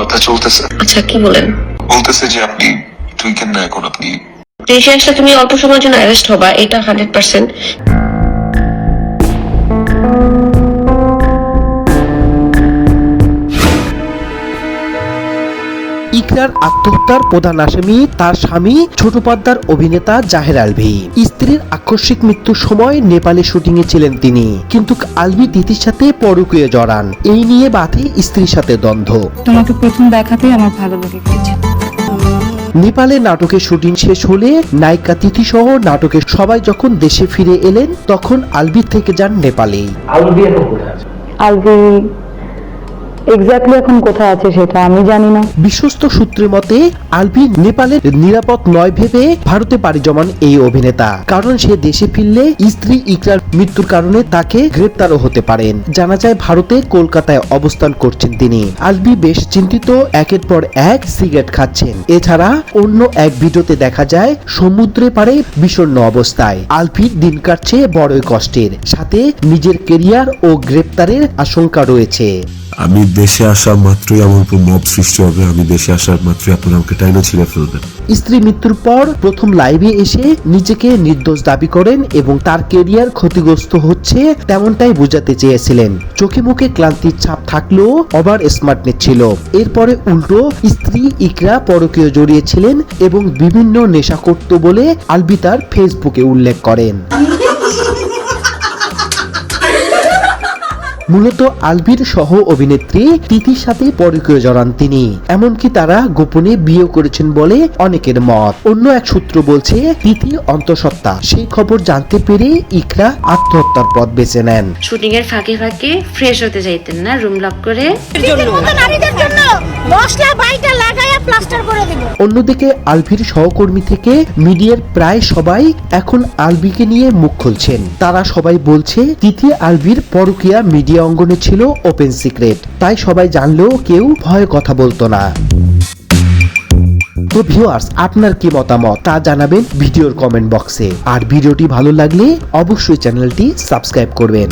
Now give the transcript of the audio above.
কথাবার্তা চলতেছে। আচ্ছা, কি বলেন? বলতেছে যে আপনি টুইকেন না, এখন আপনি দেশে আসলে তুমি অল্প সময়ের জন্য অ্যারেস্ট হবা, এটা 100%। ইকরার আত্মহত্যার প্রধান আসামি তার স্বামী ছোট পর্দার অভিনেতা জাহের আলভী। স্ত্রীর আকস্মিক মৃত্যুর সময় নেপালে শুটিং এ ছিলেন তিনি, কিন্তু আলভী তিথির সাথে পরকীয়া জড়ান। এই নিয়ে বাধে স্ত্রীর সাথে দ্বন্দ্ব। তোমাকে প্রথম দেখাতেই আমার ভালো লেগে গেছে। নেপালে নাটকের শুটিং শেষ হলে নায়িকা তিথি সহ নাটকের সবাই যখন দেশে ফিরে এলেন, তখন আলভী থেকে যান নেপালে। আলভী এক্স্যাক্টলি এখন কোথায় আছে সেটা আমি জানি না। বিশ্বস্ত সূত্রের মতে আলভী নেপালের নিরাপদ নয় ভেবে ভারতে পাড়ি জমান এই অভিনেতা, কারণ সে দেশে ফিরলে স্ত্রী ইকরার মৃত্যুর কারণে তাকে গ্রেপ্তারও হতে পারেন। জানা যায় ভারতে কলকাতায় অবস্থান করছেন তিনি। আলভী বেশ চিন্তিত, একের পর এক সিগারেট খাচ্ছেন। এছাড়া অন্য এক ভিডিওতে দেখা যায় সমুদ্রে পাড়ে বিষণ্ণ অবস্থায়। আলভীর দিন কাটছে বড়ই কষ্টের, সাথে নিজের কেরিয়ার ও গ্রেপ্তারের আশঙ্কা রয়েছে। আমি দেশে আসা মাত্রই আমার উপর মব সৃষ্টি হবে, আমি দেশে আসার মাত্রই আপনারা আমাকে টাইনা ছিঁড়ে ফেলবেন। স্ত্রী মৃত্যুর পর প্রথম লাইভে এসে নিজেকে নির্দোষ দাবি করেন এবং তার কেরিয়ার ক্ষতিগ্রস্ত হচ্ছে তেমনটাই বোঝাতে চেয়েছিলেন। চোখে মুখে ক্লান্তির ছাপ থাকলেও ওভার স্মার্টনেস ছিল। এরপরে উল্টো স্ত্রী ইকরা পরকীয় জড়িয়েছিলেন এবং বিভিন্ন নেশা করত বলে আলভী তার ফেসবুকে উল্লেখ করেন। মূলত আলভীর সহ অভিনেত্রী তিথির সাথে পরকীয় জড়ান তিনি, এমনকি তারা গোপনে বিয়ে করেছেন বলে অনেকের মত। অন্য এক সূত্র বলছে তিথি অন্তঃসত্ত্বা। সেই খবর জানতে পেরে ইকরা আত্মহত্যার পথ বেছে নেন। শুটিং এর ফাঁকে ফাঁকে ফ্রেশ হতে যাইতেন না, রুম লক করে। অন্যদিকে আলভীর সহকর্মী থেকে মিডিয়ার প্রায় সবাই এখন আলভীকে নিয়ে মুখ খুলছেন। তারা সবাই বলছে তিথি আলভীর পরকীয়া মিডিয়া অঙ্গনে ছিল ওপেন সিক্রেট, তাই সবাই জানলেও কেউ ভয়ে কথা বলতো না। তো ভিউয়ার্স, আপনার কি মতামত তা জানাবেন ভিডিওর কমেন্ট বক্সে। আর ভিডিওটি ভালো লাগলে অবশ্যই চ্যানেলটি সাবস্ক্রাইব করবেন।